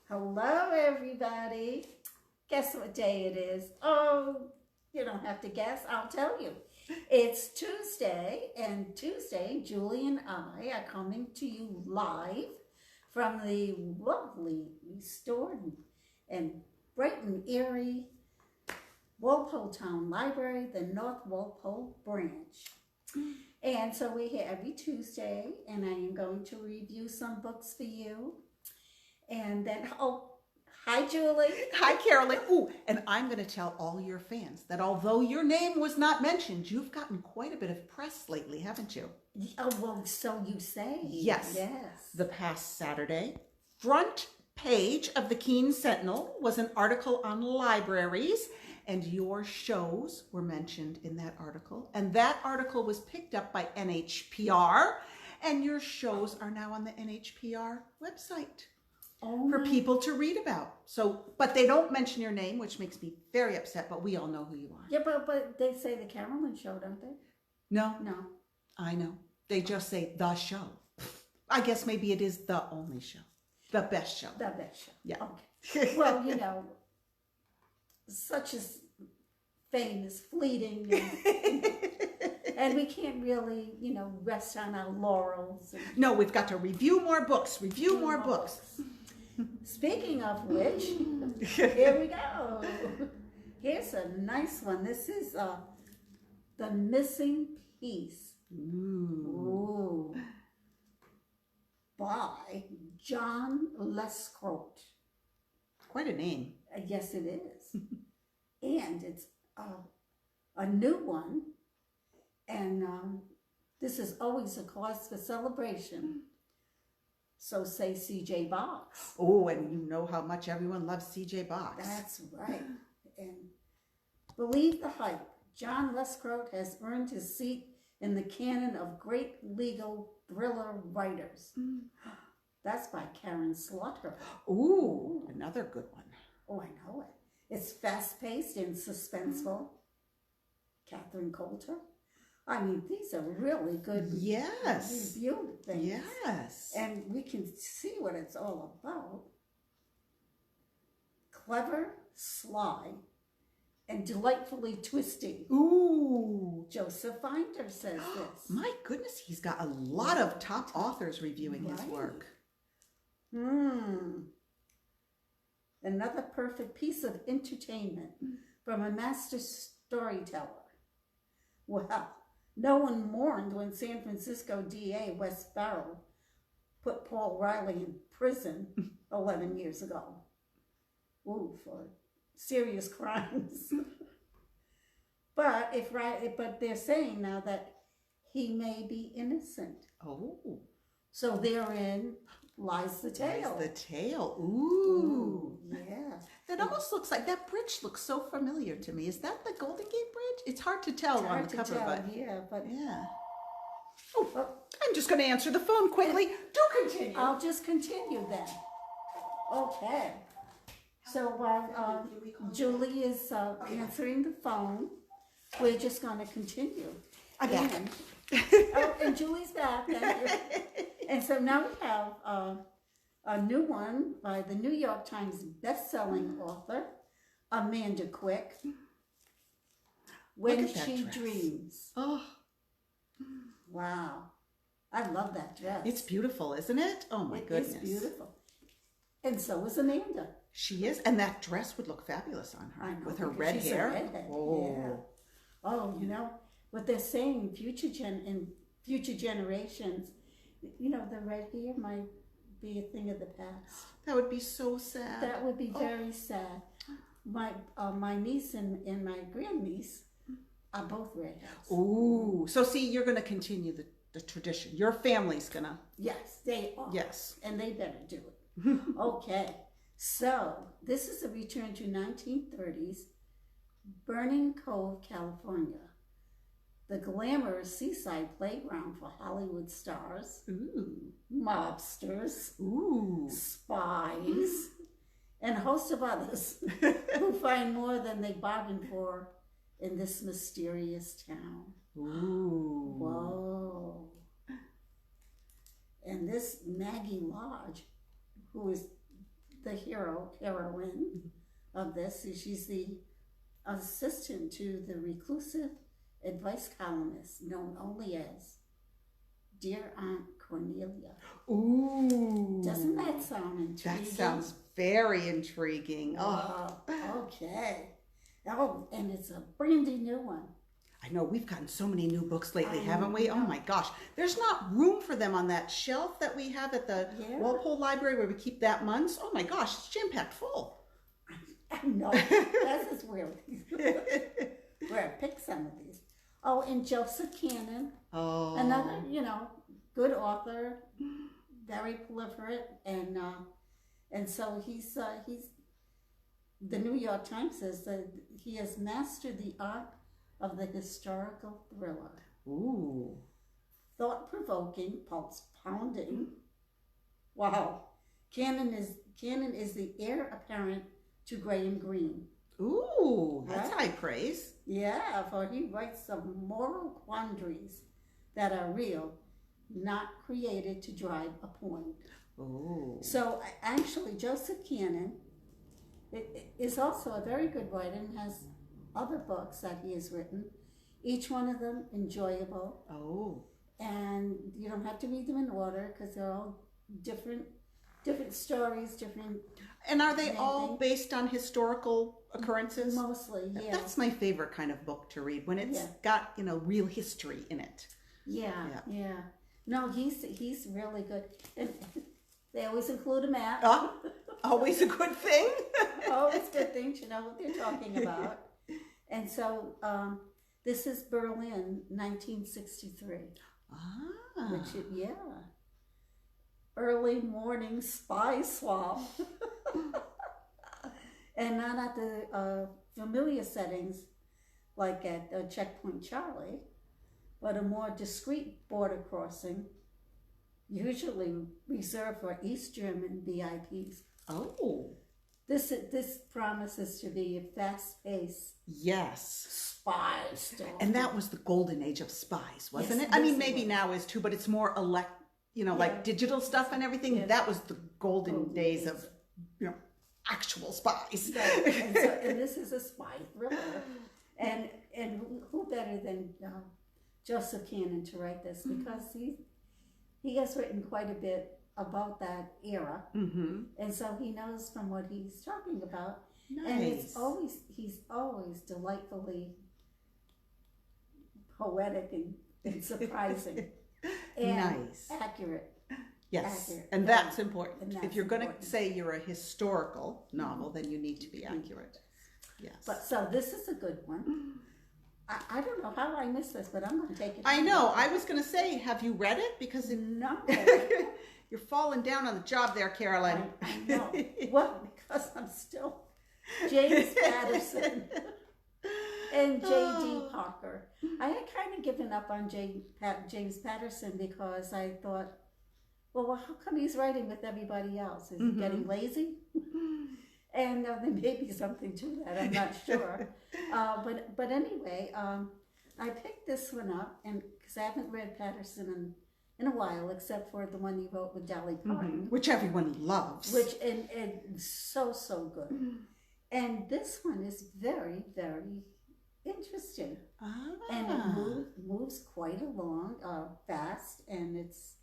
Hello, everybody. Guess what day it is? Oh, you don't have to guess. I'll tell you. It's Tuesday, and Tuesday, Julie and I are coming to you live from the lovely restored and Brighton, Erie Walpole Town Library, the North Walpole branch. And so we're here every Tuesday, and I am going to review some books for you. And then, hi, Julie. Hi, Carolyn. Ooh, and I'm going to tell all your fans that although your name was not mentioned, you've gotten quite a bit of press lately, haven't you? Oh, well, so you say. Yes. Yes. The past Saturday, front page of the Keene Sentinel was an article on libraries, and your shows were mentioned in that article. And that article was picked up by NHPR, and your shows are now on the NHPR website. For people to read about. So, but they don't mention your name, which makes me very upset, but we all know who you are. Yeah, but they say the Carolyn Show, don't they? No. No. I know. They just say the show. I guess maybe it is the only show. The best show. The best show. Yeah. Okay. Well, such as fame is fleeting. And we can't really, rest on our laurels. No, we've got to review more books. Review more books. Speaking of which, here we go. Here's a nice one. This is The Missing Piece. Ooh. By John Lescrote. Quite a name. Yes, it is. And it's a new one. And this is always a cause for celebration. So say C.J. Box. Oh, and you know how much everyone loves C.J. Box. That's right. And believe the hype, John Lescrote has earned his seat in the canon of great legal thriller writers. That's by Karen Slaughter. Ooh, another good one. Oh, I know it. It's fast-paced and suspenseful. Catherine Coulter. I mean, these are really good reviewed things. Yes. And we can see what it's all about. Clever, sly, and delightfully twisty. Ooh. Joseph Finder says this. My goodness, he's got a lot of top authors reviewing his work. Another perfect piece of entertainment from a master storyteller. Well, no one mourned when San Francisco DA Wes Farrell put Paul Riley in prison 11 years ago. Ooh, for serious crimes. But they're saying now that he may be innocent. Oh. So therein lies the tale. Lies the tale. Ooh. Yeah. That almost looks like, that bridge looks so familiar to me. Is that the Golden Gate Bridge? It's hard to tell on the cover, but yeah. Oh, I'm just going to answer the phone quickly. Do continue. I'll just continue then. Okay. So while Julie is answering the phone, we're just going to continue. Again. And Julie's back. And so now we have a new one by the New York Times best-selling author, Amanda Quick, When She Dreams. Oh. Wow. I love that dress. It's beautiful, isn't it? Oh my goodness. It's beautiful. And so is Amanda. She is. And that dress would look fabulous on her. I know, with her because red she's a hair. redhead. Oh. Yeah. Oh, what they're saying in future generations, the red hair might be a thing of the past. That would be so sad. That would be very sad. My niece and my grandniece are both redheads. Ooh. So see, you're going to continue the tradition. Your family's going to. Yes, they are. Yes. And they better do it. Okay. So this is a return to 1930s, Burning Cove, California. The glamorous seaside playground for Hollywood stars, mobsters, spies, and a host of others who find more than they bargained for in this mysterious town. Ooh. Whoa. And this Maggie Lodge, who is the hero, Carolyn, of this. She's the assistant to the reclusive advice columnist known only as Dear Aunt Cornelia. Ooh. Doesn't that sound intriguing? That sounds very intriguing. Oh. Okay. Oh, and it's a brandy new one. I know we've gotten so many new books lately, haven't we? know. Oh my gosh. There's not room for them on that shelf that we have at the Walpole Library where we keep that months. Oh my gosh, it's jam-packed full. I know. That's just weird. Where I picked some of these. Oh, and Joseph Cannon. Oh. Another, good author, very prolific, and so he's the New York Times says that he has mastered the art of the historical thriller. Ooh. Thought-provoking, pulse-pounding. Wow. Cannon is the heir apparent to Graham Greene. Ooh, that's Right? high praise. Yeah, for he writes some moral quandaries that are real, not created to drive a point. Ooh. So actually, Joseph Cannon is also a very good writer and has other books that he has written. Each one of them enjoyable. Oh. And you don't have to read them in order because they're all different stories, different. And are they all based on historical occurrences? Mostly, yeah. That's my favorite kind of book to read, when it's got, real history in it. Yeah. No, he's really good. And they always include a map. Oh, always a good thing. Always good things, you know what they're talking about. And so this is Berlin, 1963. Ah. Which, early morning spy swap. And not at the familiar settings like at Checkpoint Charlie, but a more discreet border crossing, usually reserved for East German VIPs. Oh. This promises to be a fast-paced Yes. spy story. And that was the golden age of spies, wasn't Yes, it? I mean, yes, it maybe was. now is too, but it's more like digital stuff and everything. Yes. That was the golden days of, actual spies. And this is a spy thriller. And who better than Joseph Cannon to write this, because he has written quite a bit about that era. Mm-hmm. And so he knows from what he's talking about. Nice. And he's always delightfully poetic and surprising and Nice. accurate. Yes, Accurate. and that's important. And If that's you're going to important. say you're a historical novel, then you need to be accurate. Yes. But so this is a good one. I don't know how I missed this, but I'm going to take it. I know. I was going to say, have you read it? Because No. you're falling down on the job there, Carolyn. I know. Well, because I'm still James Patterson and J.D. Parker. I had kind of given up on James Patterson because I thought, well, how come he's writing with everybody else? Is he getting lazy? And there may be something to that. I'm not sure. But anyway, I picked this one up, and because I haven't read Patterson in a while, except for the one he wrote with Dolly Parton, Which everyone loves. which and so good. And this one is very, very interesting, and it moves quite along fast, and it's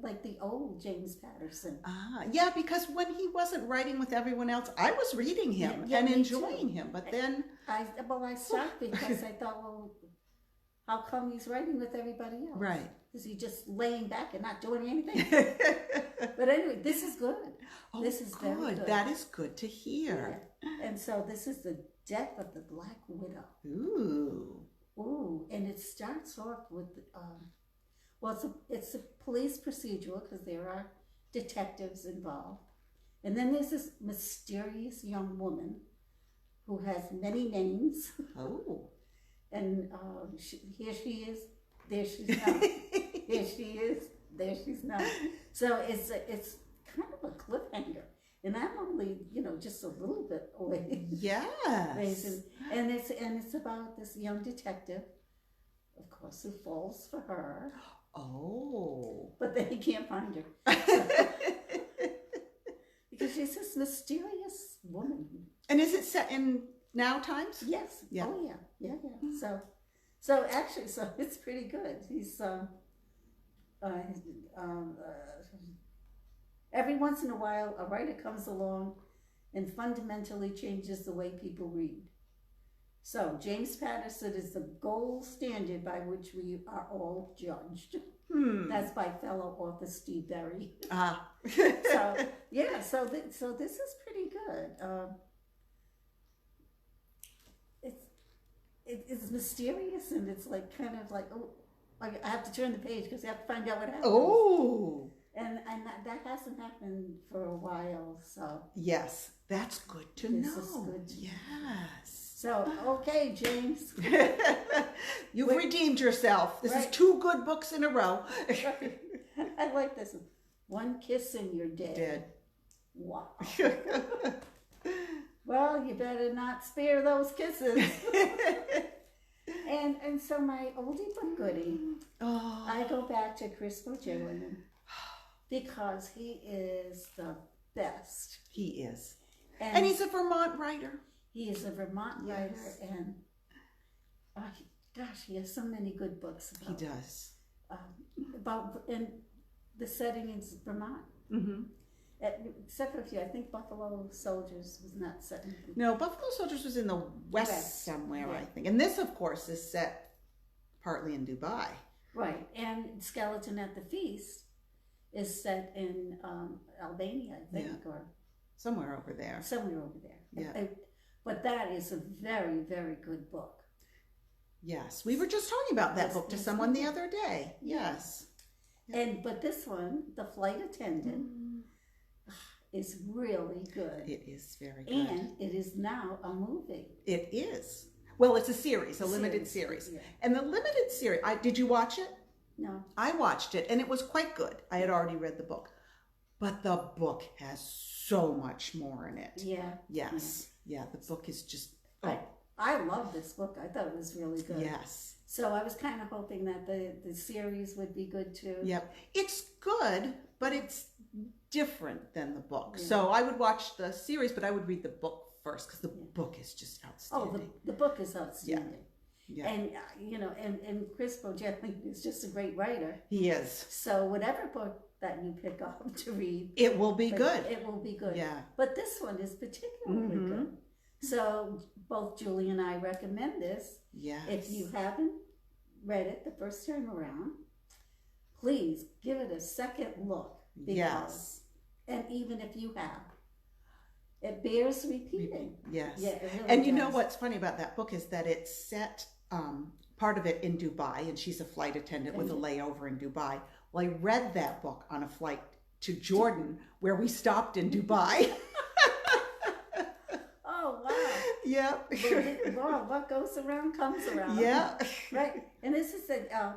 like the old James Patterson. Yeah, because when he wasn't writing with everyone else, I was reading him Yeah, and me enjoying too. him. But then, I stopped because I thought, well, how come he's writing with everybody else? right. Is he just laying back and not doing anything? But anyway, this is good. Oh, This is very good. That is good to hear. Yeah. And so this is the Death of the Black Widow. Ooh. Ooh, and it starts off with, it's a police procedural because there are detectives involved. And then there's this mysterious young woman who has many names. Oh. And here she is, there she's not. Here she is, there she's not. So it's kind of a cliffhanger. And I'm only, just a little bit away. Yes. And it's about this young detective, of course, who falls for her. Oh. But then he can't find her. this mysterious woman. And is it set in now times? Yes. Yeah. Oh yeah. Yeah. So actually, so it's pretty good. He's every once in a while, a writer comes along and fundamentally changes the way people read. So James Patterson is the gold standard by which we are all judged. That's by fellow author Steve Berry. So yeah, so this is pretty good. It's mysterious, and it's like kind of like, oh, I have to turn the page because I have to find out what happens. Oh. And that hasn't happened for a while, so. Yes, that's good to know. This is good to know. Yes. So, okay, James. You've redeemed yourself. This is 2 good books in a row. I like this one. One kiss and you're dead. Dead. Wow. Well, you better not spare those kisses. And so my oldie but goodie, I go back to Chris Bojan because he is the best. He is. And he's a Vermont writer. He is a Vermont writer, and gosh, he has so many good books. About, he does. And the setting is Vermont. Mm-hmm. Except for a few. I think Buffalo Soldiers was not set in. No, Buffalo Soldiers was in the west somewhere, I think. And this, of course, is set partly in Dubai. Right. And Skeleton at the Feast is set in Albania, I think, or somewhere over there. Somewhere over there. Yeah. But that is a very, very good book. Yes. We were just talking about that book to someone the other day. Yes. But this one, The Flight Attendant, is really good. It is very good. And it is now a movie. It is. Well, it's a series, a limited series. Yeah. And the limited series, did you watch it? No. I watched it, and it was quite good. I had already read the book. But the book has so much more in it. Yeah. Yes. Yeah, the book is just... I love this book. I thought it was really good. Yes. So I was kind of hoping that the series would be good too. Yep. It's good, but it's different than the book. Yeah. So I would watch the series, but I would read the book first because the book is just outstanding. Oh, the book is outstanding. Yeah. And, and Chris Bojan is just a great writer. He is. So whatever book that you pick up to read. It will be good. It will be good. Yeah. But this one is particularly good. So both Julie and I recommend this. Yes. If you haven't read it the first time around, please give it a second look. Yes. And even if you have, it bears repeating. Yes. Yeah, it really and does. you know what's funny about that book is that it's set part of it in Dubai, and she's a flight attendant with a layover in Dubai. Well, I read that book on a flight to Jordan where we stopped in Dubai. Oh, wow. Yep. Well, what goes around comes around. Yeah. Right. And this is a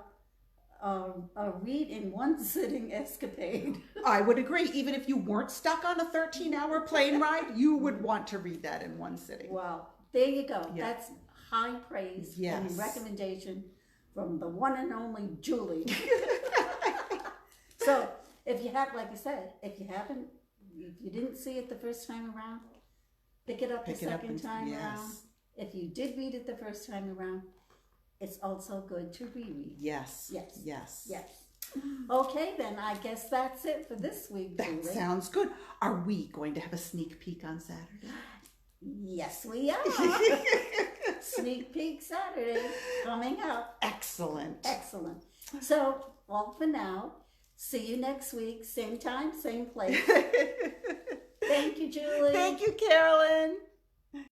read in one sitting escapade. I would agree. Even if you weren't stuck on a 13-hour plane ride, you would want to read that in one sitting. Wow. There you go. Yeah. That's high praise and recommendation from the one and only Julie. So if you have, like I said, if you didn't see it the first time around, pick it up the second time around. If you did read it the first time around, it's also good to reread. Yes. Yes. Yes. Yes. Okay, then I guess that's it for this week, That Julie. sounds good. Are we going to have a sneak peek on Saturday? Yes, we are. Sneak peek Saturday coming up. Excellent. Excellent. So, all for now. See you next week. Same time, same place. Thank you, Julie. Thank you, Carolyn.